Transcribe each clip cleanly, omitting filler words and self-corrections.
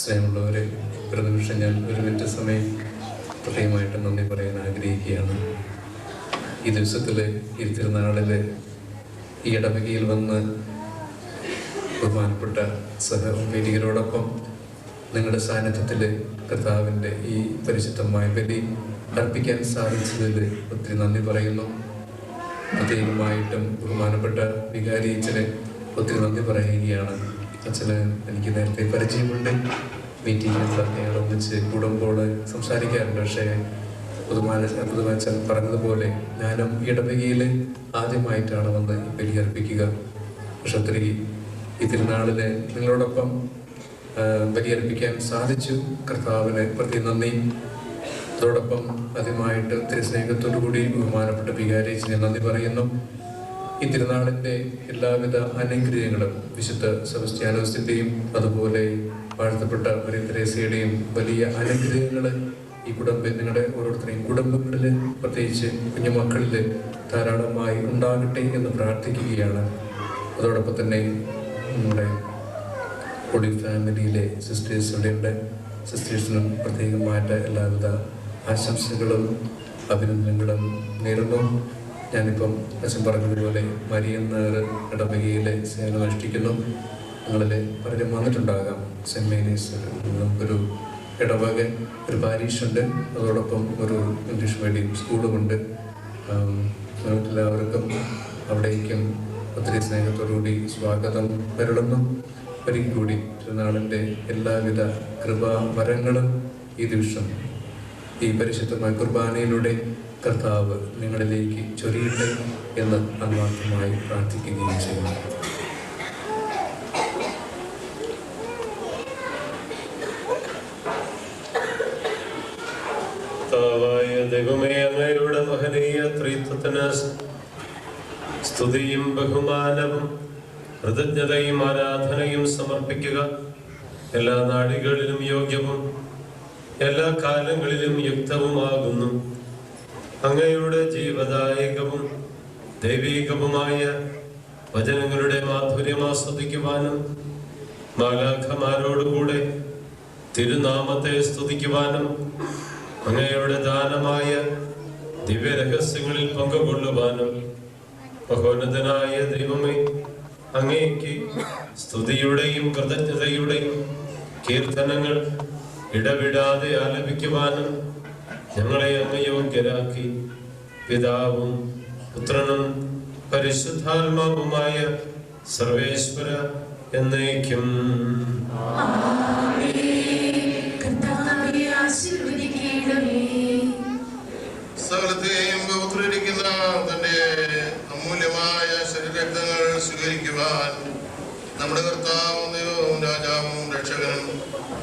സ്നേഹമുള്ളവരെ, ഒരു നിമിഷം ഞാൻ ഒരു മിനിറ്റ് സമയം പ്രത്യേകമായിട്ട് നന്ദി പറയാൻ ആഗ്രഹിക്കുകയാണ്. ഈ ദിവസത്തിലെ ഈ തിരുനാളിലെ ഈ ഇടവകയിൽ വന്ന് ബഹുമാനപ്പെട്ട സഹവൈദികരോടൊപ്പം നിങ്ങളുടെ സാന്നിധ്യത്തിൽ കർത്താവിൻ്റെ ഈ പരിശുദ്ധമായ ബലി അർപ്പിക്കാൻ സാധിച്ചതിൽ ഒത്തിരി നന്ദി പറയുന്നു. പ്രത്യേകമായിട്ടും ബഹുമാനപ്പെട്ട വികാരി അച്ഛനെ ഒത്തിരി നന്ദി പറയുകയാണ്. അച്ഛന് എനിക്ക് നേരത്തെ പരിചയമുണ്ട്, മീറ്റിങ്ങിലൊക്കെ ഒന്നിച്ച് കൂടുമ്പോൾ സംസാരിക്കാറുണ്ട്. പക്ഷേ പുതുമാച്ചൻ പറഞ്ഞതുപോലെ ഞാനും ഇടവകയിൽ ആദ്യമായിട്ടാണ് വന്ന് ബലിയർപ്പിക്കുക. പക്ഷെ ഒത്തിരി ഈ തിരുനാളിന് നിങ്ങളോടൊപ്പം ബലിയർപ്പിക്കാൻ സാധിച്ചു. കർത്താവിന് പ്രതി നന്ദി. അതോടൊപ്പം ആദ്യമായിട്ട് ഒത്തിരി സ്നേഹത്തോടു കൂടി ബഹുമാനപ്പെട്ട വികാരിച്ചിനെ നന്ദി പറയുന്നു. ഈ തിരുനാളിൻ്റെ എല്ലാവിധ അനുഗ്രഹങ്ങളും വിശുദ്ധ സെബസ്ത്യാനോസിൻ്റെയും അതുപോലെ വാഴ്ത്തപ്പെട്ട മരിയ തെരേസയുടെയും വലിയ അനുഗ്രഹങ്ങൾ ഈ നിങ്ങളുടെ ഓരോരുത്തരെയും കുടുംബങ്ങളിൽ, പ്രത്യേകിച്ച് കുഞ്ഞുമക്കളിൽ ധാരാളമായി ഉണ്ടാകട്ടെ എന്ന് പ്രാർത്ഥിക്കുകയാണ്. അതോടൊപ്പം തന്നെ നമ്മുടെ ഹോളി ഫാമിലിയിലെ സിസ്റ്റേഴ്സ് ഇവിടെയുണ്ട്. സിസ്റ്റേഴ്സിനും പ്രത്യേകമായിട്ട് എല്ലാവിധ ആശംസകളും അഭിനന്ദനങ്ങളും നേരുന്നു. ഞാനിപ്പം അച്ഛൻ പറഞ്ഞതുപോലെ മരിയന്നാർ ഇടവകയിലെ സേവനം അനുഷ്ഠിക്കുന്നു. നിങ്ങളിൽ പലരും വന്നിട്ടുണ്ടാകാം. സെൻറ്റ് മേരീസ് നമുക്കൊരു ഇടവക ഒരു പാരീഷുണ്ട്, അതോടൊപ്പം ഒരു ഇംഗ്ലീഷ് മീഡിയം സ്കൂളുമുണ്ട്. എല്ലാവർക്കും അവിടേക്കും ഒത്തിരി സ്നേഹത്തോടുകൂടി സ്വാഗതം വരുന്നു. ഒരിക്കൽ കൂടി തിരുനാളിൻ്റെ എല്ലാവിധ കൃപാവരങ്ങളും ഈ ദിവസം ഈ പരിശുദ്ധമായ കുർബാനയിലൂടെ കർത്താവ് നിങ്ങളിലേക്ക് ചൊരിയട്ടെ എന്ന് ആത്മാർത്ഥമായി പ്രാർത്ഥിക്കുകയും ചെയ്യുന്നു. ദൈവമേ, അങ്ങയുടെ മഹനീയ ത്രിത്വത്തിന് സ്തുതിയും ബഹുമാനവും കൃതജ്ഞതയും ആരാധനയും സമർപ്പിക്കുക. എല്ലാ നാടുകളിലും യോഗ്യവും എല്ലാ കാലങ്ങളിലും യുക്തവുമാകുന്നു. അങ്ങയുടെ ജീവദായകവും ദൈവികവുമായ വചനങ്ങളുടെ മാധുര്യം ആസ്വദിക്കുവാനും മാലാഖമാരോടുകൂടെ തിരുനാമത്തെ സ്തുതിക്കുവാനും അങ്ങയുടെ ദാനമായ ദിവ്യരഹസ്യങ്ങളിൽ പങ്കുകൊള്ളുവാനും മഹോന്നതനായ ദൈവമേ, അങ്ങേക്ക് സ്തുതിയുടെയും കൃതജ്ഞതയുടെയും കീർത്തനങ്ങൾ ഇടവിടാതെ ആലപിക്കുവാനും ഞങ്ങളെ അങ്ങ് യോഗ്യരാക്കി. പിതാവും പുത്രനും പരിശുദ്ധാത്മാവുമായ സർവേശ്വര എന്നേക്കും. സകലത്തെയും പൗത്രീകരിക്കുന്ന തന്റെ അമൂല്യമായ ശരീരരക്തങ്ങൾ സ്വീകരിക്കുവാൻ നമ്മുടെ കർത്താവും ദൈവവും രാജാവും രക്ഷകനും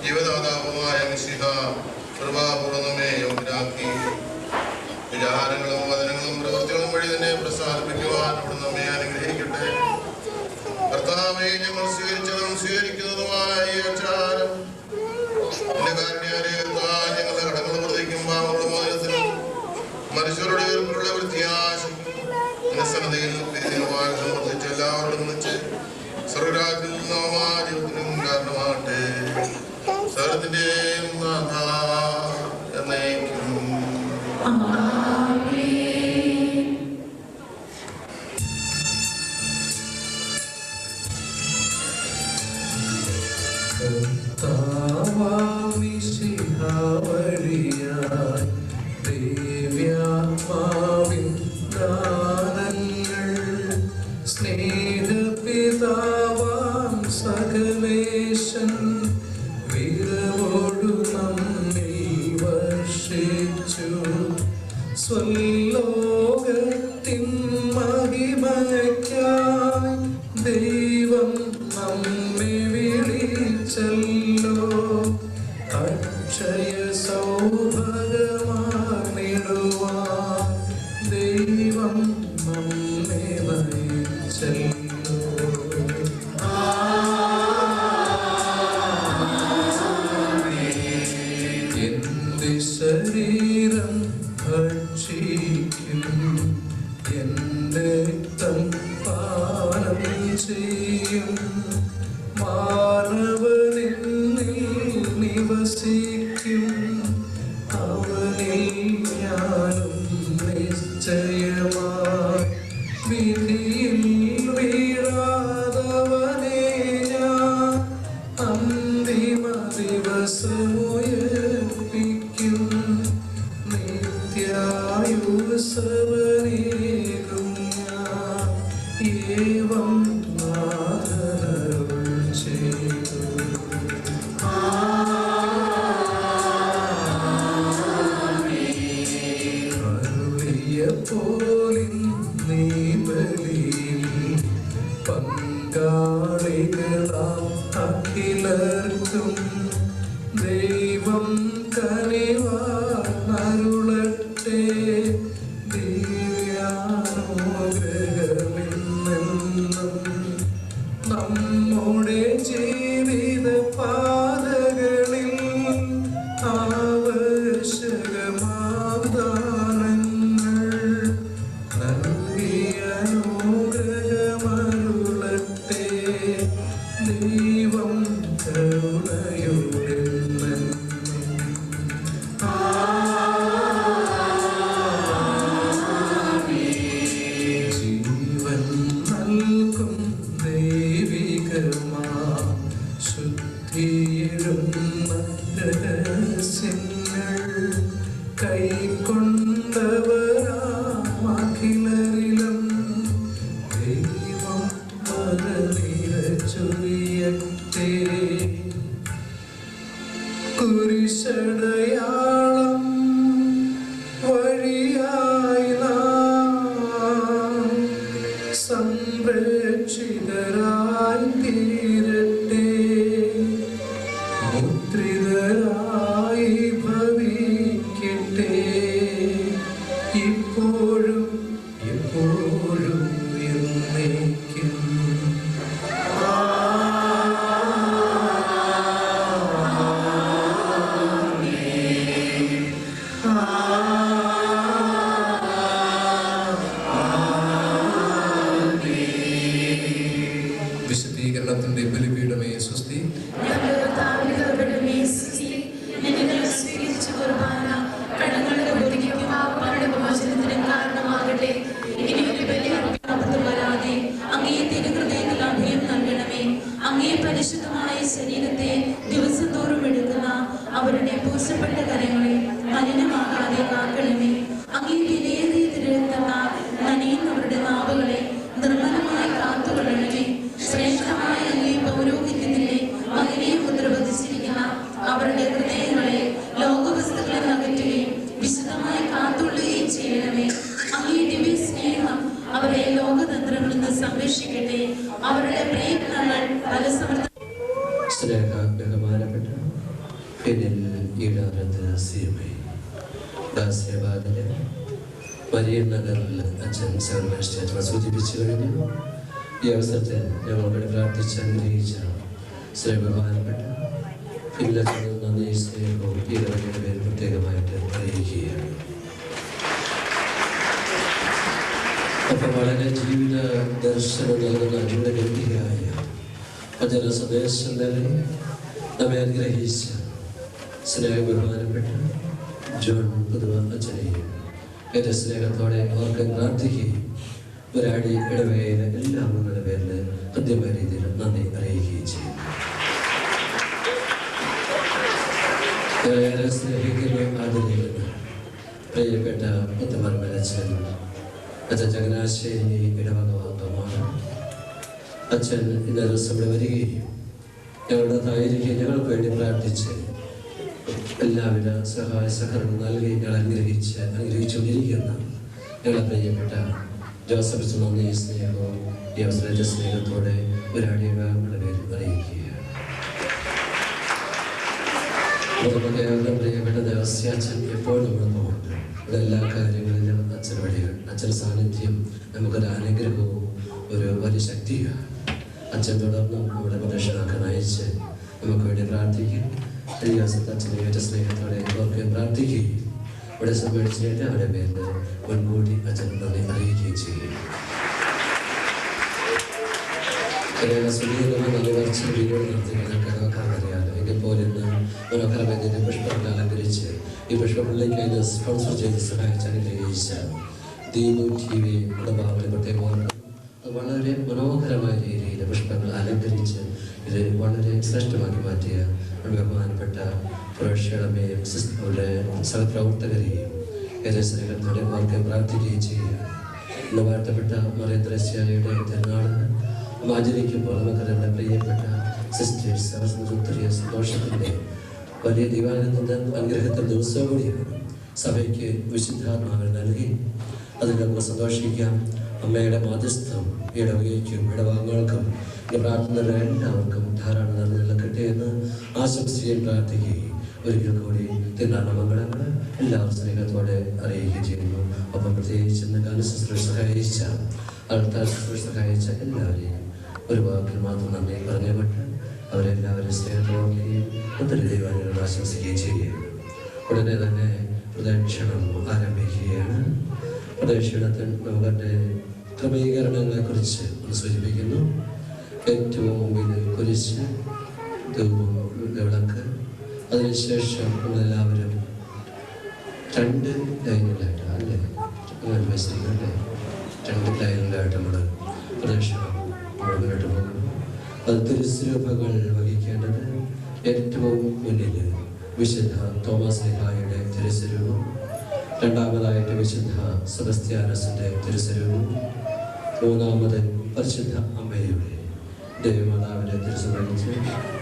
ജീവദാതാവുമായ മിശിഹ കൃപാപൂർവ്വം നമ്മെ യോഗ്യരാക്കി. വിചാരങ്ങളും വചനങ്ങളും പ്രവൃത്തികളും വഴി തന്നെ പ്രസാദിപ്പിക്കുവാൻ അവിടെ നമ്മെ അനുഗ്രഹിക്കട്ടെ. കർത്താവെ, ഞങ്ങൾ സ്വീകരിച്ചതും സ്വീകരിക്കുന്നതുമായ ഈ ആചാരം ഞങ്ങളുടെ കടങ്ങൾ വർദ്ധിക്കും പാവങ്ങളുടെ മോചനത്തിനും മനുഷ്യരുടെ ഉയർപ്പിലുള്ള വൃത്തിയാശയ്ക്കും നിസ്സന്നതയിൽ വർദ്ധിച്ച് എല്ലാവരോടും വിളിച്ച് സ്വർഗരാജ്യത്തിൽ ജീവിതത്തിനും കാരണമാകട്ടെ. സകലത്തിന്റെയും നാഥ എന്നേക്കും. സ്നേഹപിതാവാം സകലേശൻ വീരവോടു നമ്മെ വർഷിച്ചു. സ്വലോകത്തിൻ മഹിമയ്ക്കായി ദൈവം നമ്മെ വിളിച്ചല്ലോ. അക്ഷയ സൗഭഗമാണിടുവാൻ ദൈവം നമ്മെ നയിച്ചല്ലോ. എന്റെ ശരീരം ഭക്ഷിക്കും, എന്റെ രക്തം പാനം ചെയ്യും മാനവനിൽ നിവസിക്കും അവനിൽ ഞാനും നിശ്ചയമായി വിധിയിൽ വീഴാതവനെ ഞാൻ അന്തിമ ദിവസമുയർപ്പിക്കും നിത്യായുസവനേകും ഞാൻ ഏവം നാഥനരുൾ ചെയ്തു. അരുളിയപ്പോലിൻ നീ ബലിയിൽ പങ്കാളികളാം അഖിലർക്കും ദൈവം കനിവാർന്നരുളട്ടെ. ദിവ്യാനുഗ്രഹമെന്നെന്നും നമ്മുടെ ജീവിത പാതകളിൽ ആവശ്യകമാദാനങ്ങൾ നൽകി അനുഗ്രഹമരുളട്ടെ. ദൈവം കരുണയുടെ ജീവൻ നൽകും ദൈവികമാ ശുദ്ധിയിടുന്ന രഹസ്യങ്ങൾ കൈക്കൊണ്ടവരാമഖിലരിലും ദൈവം ചൊരിയട്ടെ. കുരിശടയാളം വഴിയായി നാം സംരക്ഷിതരായി തീരട്ടെ. മുദ്രിതരായി ഭവിക്കട്ടെ. ഇപ്പോഴും എപ്പോഴും എന്നേക്കും. വിശദീകരണത്തിന്റെ ബലിപീഠമേ സ്വസ്തി. പരിശുദ്ധമായ ശരീരത്തെ ദിവസം തോറും എടുക്കുന്ന അവരുടെ പൂശപ്പെട്ട കരങ്ങളെ മലിനമാകാതെ കാക്കണമേ. അങ്ങേ വിലയേറിയ തിരുരക്തത്താൽ നനയുന്നവരുടെ നാവുകളെ നിർമ്മലമായി കാത്തുകൊള്ളണമേ. ശ്രേഷ്ഠമായ അങ്ങേ പൗരോഹിത്യത്തിന്റെ മകനെയും മുദ്രവധിച്ചിരിക്കുന്ന അവരുടെ ഹൃദയങ്ങളെ ലോകവസ്തുക്കളിൽ അകറ്റുകയും വിശുദ്ധമായി കാത്തുകൊള്ളുകയും ചെയ്യണമേ. അങ്ങേ ദിവ്യ സ്നേഹം അവരെ ലോകതന്ത്രങ്ങളിൽ നിന്ന് സംരക്ഷിക്കട്ടെ. അവരുടെ പ്രയത്നങ്ങൾ ഫലസമൃദ്ധ ബഹുമാനപ്പെട്ട ദാസ്യബാദിലെ വലിയ നഗറിൽ അച്ഛൻ സർവ്വ സൂചിപ്പിച്ചു കഴിഞ്ഞു. ഈ അവസരത്തിൽ ഞങ്ങളോട് പ്രാർത്ഥിച്ച് അനുഗ്രഹിച്ച ശ്രീ ബഹുമാനപ്പെട്ട ഇല്ലത്തിന് നന്ദി സ്നേഹവും ഈ കവിയുടെ പേര് പ്രത്യേകമായിട്ട് അറിയിക്കുകയാണ്. അപ്പം വളരെ ജീവിത ദർശനം നൽകുന്ന ജീവിതഗന്ധിയായ വചന സന്ദേശം നൽകി നമ്മെ അനുഗ്രഹിച്ച സ്നേഹ ബഹുമാനപ്പെട്ട ജോൺ പുതുവ അച്ഛനെയും എൻ്റെ സ്നേഹത്തോടെ ഓർക്കാൻ പ്രാർത്ഥിക്കുകയും ഒരാടി ഇടവകയിലെ എല്ലാ അംഗങ്ങളുടെ പേരിൽ കൃത്യമായ രീതിയിൽ നന്ദി അറിയിക്കുകയും ചെയ്യും. ഏറെ സ്നേഹിക്കുകയും ആദരിക്കുന്ന പ്രിയപ്പെട്ട പുത്തമർമ്മലച്ഛൻ അച്ഛൻ ചങ്ങനാശ്ശേരി ഇടവകമാണ്. അച്ഛൻ ഇന്ന ദിവസം ഇവിടെ വരികയും ഞങ്ങളുടെ തായിരിക്കും ഞങ്ങൾക്ക് വേണ്ടി പ്രാർത്ഥിച്ച് എല്ലാവിധ സഹായ സഹകരണം നൽകി ഞങ്ങൾ അനുഗ്രഹിച്ചുകൊണ്ടിരിക്കുന്ന ഞങ്ങളെ പ്രിയപ്പെട്ട ജോസഫ് നന്ദി സ്നേഹവും ഈ അവസരത്തെ സ്നേഹത്തോടെ ഒരാടിയ വിഭാഗങ്ങളുടെ പേരിൽ അറിയിക്കുകയാണ്. പ്രിയപ്പെട്ട ദേവസ്യാച്ചൻ എപ്പോഴും നമ്മളൊപ്പമുണ്ട്. ഇവിടെ എല്ലാ കാര്യങ്ങളിലും അച്ഛൻ വഴിയാണ്. അച്ഛൻ്റെ സാന്നിധ്യം നമുക്കൊരു അനുഗ്രഹവും ഒരു വലിയ ശക്തിയാണ്. അച്ഛൻ തുടർന്ന് നമ്മുടെ പ്രദക്ഷിണമൊക്കെ നയിച്ച് നമുക്ക് വേണ്ടി പ്രാർത്ഥിക്കും. അച്ഛനെ ഏറ്റ സ്നേഹത്തോടെ ഓർക്കുകയും പ്രാർത്ഥിക്കുകയും ഇവിടെ സംഭവിച്ചിട്ട് അവരുടെ പേരിൽ മുൻകൂട്ടി അച്ഛൻ നന്ദി അറിയിക്കുകയും ചെയ്യും. അറിയാലോ. എങ്കിൽ പോലും മനോഹരമായ പുഷ്പങ്ങൾ അലങ്കരിച്ച് ഈ പുഷ്പങ്ങളിലേക്ക് സ്പോൺസർ ചെയ്ത് സഹായിച്ച അനുഗ്രഹിച്ച ദീപു TV കുടുംബാവളി പ്രത്യേകം വളരെ മനോഹരമായ രീതിയിൽ പുഷ്പങ്ങൾ അലങ്കരിച്ച് ഇത് വളരെ ശ്രേഷ്ഠമാക്കി മാറ്റിയ ബഹുമാനപ്പെട്ട പുരുഷയുടെയും അവരുടെ സഹപ്രവർത്തകരെയും നടന്മാർക്ക് പ്രാർത്ഥിക്കുകയും ചെയ്യുക. ഇന്ന് വാഴ്ത്തപ്പെട്ട മറിയത്രേസ്യയുടെ തിരുനാൾ ആചരിക്കുമ്പോൾ നമുക്ക് നമ്മുടെ പ്രിയപ്പെട്ട സിസ്റ്റേഴ്സ് ഒത്തിരി സന്തോഷത്തിൻ്റെ വലിയ ദൈവാനന്ദ അനുഗ്രഹത്തിൻ്റെ ദിവസവും കൂടിയാണ്. സഭയ്ക്ക് വിശുദ്ധാത്മാവിൽ നൽകി അതിൽ നമുക്ക് സന്തോഷിക്കാം. അമ്മയുടെ മാധ്യസ്ഥം ഇടവകയ്ക്കും ഇടവകങ്ങൾക്കും ഈ പ്രാർത്ഥനയുടെ എല്ലാവർക്കും ധാരാളം നന്ദി നിലക്കട്ടെ എന്ന് ആശംസിക്കുകയും പ്രാർത്ഥിക്കുകയും ഒരിക്കൽ കൂടി തിരുനാൾ മംഗളങ്ങൾ എല്ലാവരും സ്നേഹത്തോടെ അറിയിക്കുകയും ചെയ്യുന്നു. ഒപ്പം പ്രത്യേകിച്ച് ഇന്ന് ഗാനശുശ്രൂഷ സഹായിച്ച ആൾക്കാർ ശുശ്രൂഷ സഹായിച്ച എല്ലാവരെയും ഒരു വാക്കിൽ മാത്രം നന്ദി പറഞ്ഞുകൊണ്ട് അവരെല്ലാവരും സ്നേഹത്തോടെയും ഒത്തിരി ദൈവാനുകൾ ആശംസിക്കുകയും ചെയ്യുകയാണ്. ഉടനെ തന്നെ പ്രദക്ഷിണം ആരംഭിക്കുകയാണ്. പ്രദക്ഷിണത്തിൽ നമ്മുടെ ക്രമീകരണങ്ങളെക്കുറിച്ച് ഒന്ന് സൂചിപ്പിക്കുന്നു. ഏറ്റവും മുമ്പിൽ കുരിശ്, വിളക്ക്, അതിനുശേഷം നമ്മളെല്ലാവരും 2 ലൈനിലായിട്ട് അല്ലേ വെച്ചിരിക്കല്ലേ 2 ലൈനിലായിട്ട് നമ്മൾ പ്രദക്ഷിണം മുന്നോട്ട് പോകുന്നു. അത് തിരുസ്വരൂപങ്ങൾ വഹിക്കേണ്ടത് ഏറ്റവും മുന്നിൽ വിശുദ്ധ തോമസ് ലീഹായുടെ തിരുസ്വരൂപം, രണ്ടാമതായിട്ട് വിശുദ്ധ സെബസ്ത്യാനോസിന്റെ തിരുസ്വരൂപം, മൂന്നാമത് പരിശുദ്ധ അമ്മയുടെ ദേവമാതാവിന്റെ തിരുസ്വരൂപിച്ച്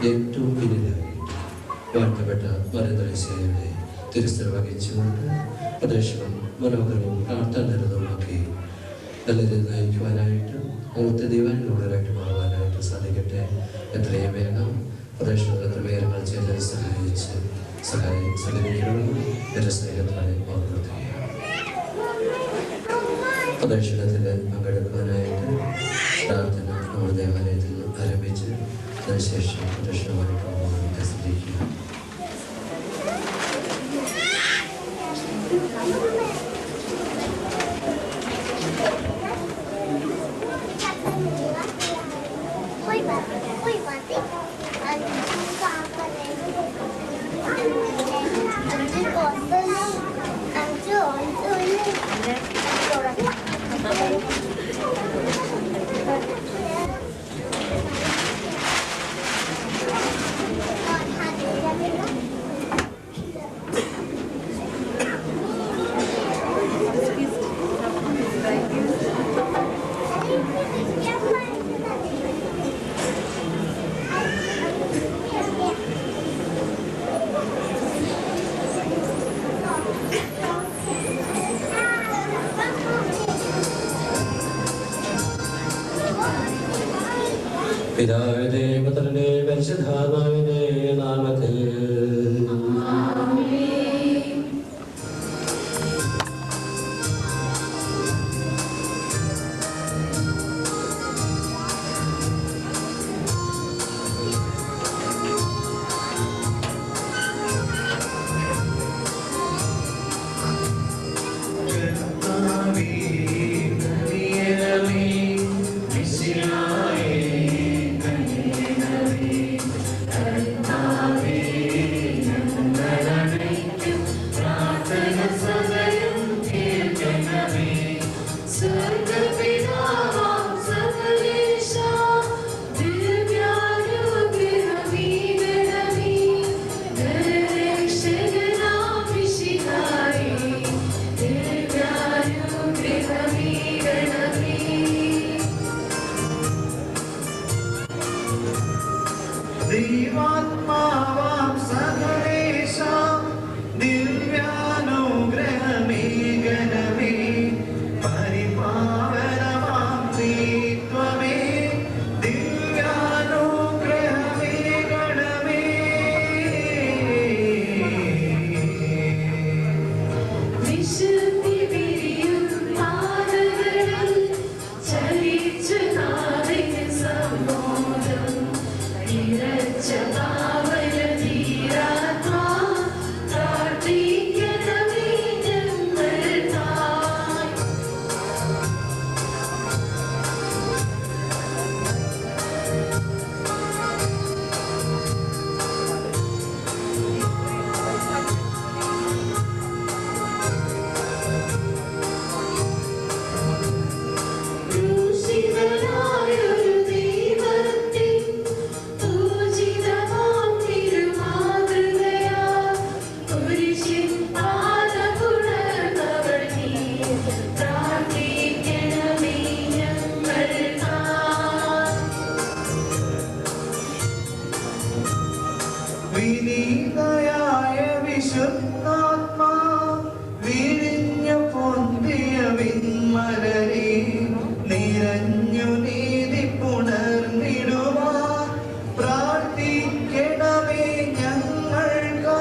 ഏറ്റവും പിന്നിലായി വാഴ്ത്തപ്പെട്ട മറിയത്രേസ്യയുടെ തിരുസ്വരം വഹിച്ചുകൊണ്ട് പ്രദക്ഷിണം മനോഹരവും പ്രാർത്ഥനാനിരതവുമാക്കി നല്ല രീതിയിൽ നയിക്കുവാനായിട്ട് അവിടുത്തെ ദൈവാനുകൂലരായിട്ട് മാറുവാനായിട്ട് സാധിക്കട്ടെ. എത്രയും വേഗം പ്രദക്ഷിണത്തിൽ ക്രമീകരണങ്ങൾ ചെയ്ത് സഹകരിക്കണമെന്ന് എൻ്റെ സ്നേഹത്തോടെ ഓർമ്മപ്പെടുത്തുകയാണ്. പ്രദക്ഷിണത്തിൽ പങ്കെടുക്കുവാനായിട്ട് പ്രാർത്ഥന നമ്മുടെ ദേവാലയത്തിൽ ആരംഭിച്ച് അതിനുശേഷം പ്രദക്ഷിണമായിട്ട് പോകാൻ ശ്രദ്ധിക്കുക. പിതാവിന്റെ പുത്രന്റെ പരിശുദ്ധാത്മാവിന്റെ നാമത്തിൽ Chapavayati വിനീതയായ വിശുദ്ധാത്മാ വിരിഞ്ഞു പൊന്തിയ വിൺമലരെ നിറഞ്ഞു നീതി പുണർന്നിടുവാൻ പ്രാർത്ഥിക്കണമേ ഞങ്ങൾക്കാ.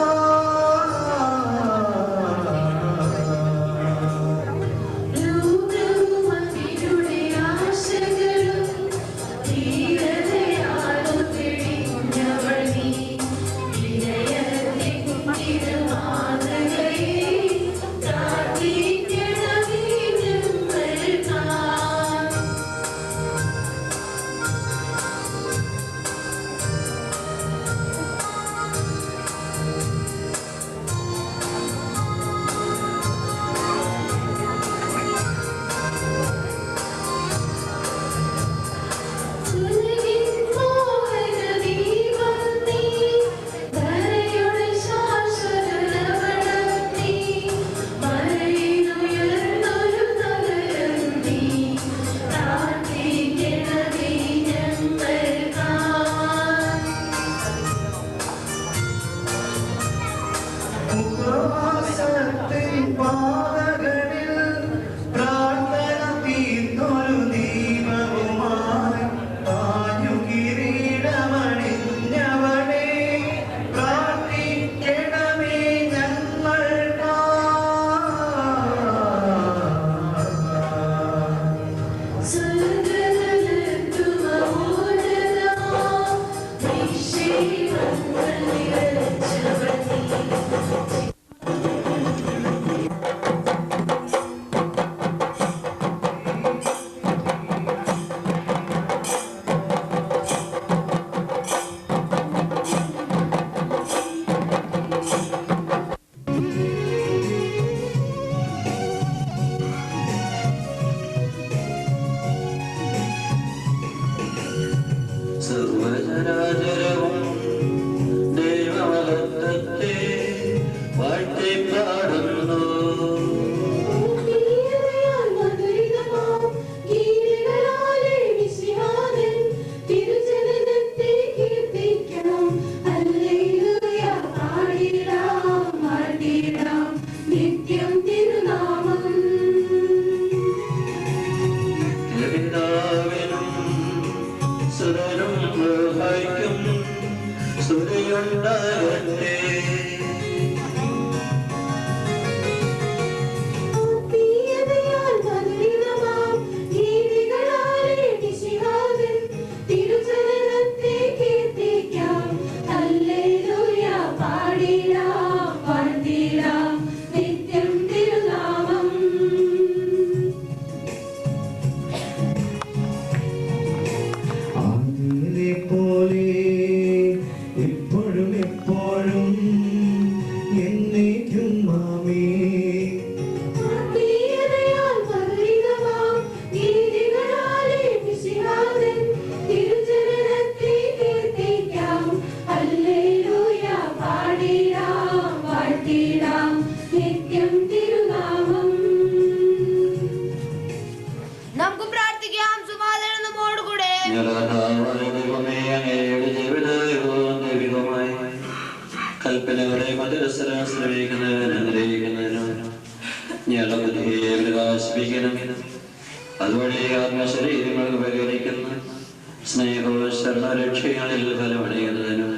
കൽപ്പനകളെ അതുവഴി ആത്മശരീരങ്ങൾ പരിഗണിക്കുന്ന സ്നേഹവും ശരണരക്ഷകളിൽ ഫലമണിയുന്നതിനും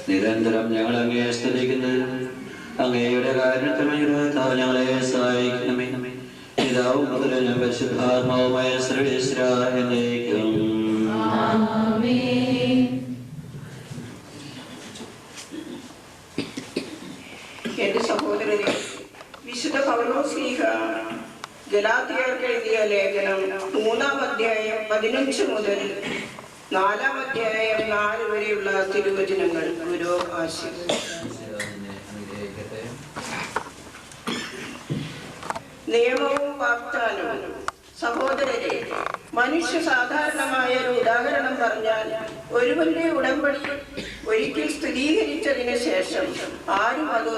നിരന്തരം ഞങ്ങൾ അങ്ങയെ സ്തുതിക്കുന്നതിനും അങ്ങയുടെ കാരണത്തിനായി ഞങ്ങളെ സഹായിക്കണമേ. പിതാവും പുത്രനും പരിശുദ്ധാത്മാവുമായ സർവേശ്വര എന്നേക്കും. എന്റെ സഹോദരനെ, വിശുദ്ധ പൗലോസ്ലീഹ ഗലാത്യർക്ക് എഴുതിയ ലേഖനം 3-ാം അധ്യായം 15 മുതൽ 4-ാം അധ്യായം 4 വരെയുള്ള തിരുവചനങ്ങൾ ഓരോ ആശയം. നിയമവും വാഗ്ദാനവും. സഹോദരരെ, മനുഷ്യ സാധാരണമായ ഒരു ഉദാഹരണം പറഞ്ഞാൽ, ഒരുവന്റെ ഉടമ്പടി ഒരിക്കൽ സ്ഥിരീകരിച്ചതിന് ശേഷം ആരും അത്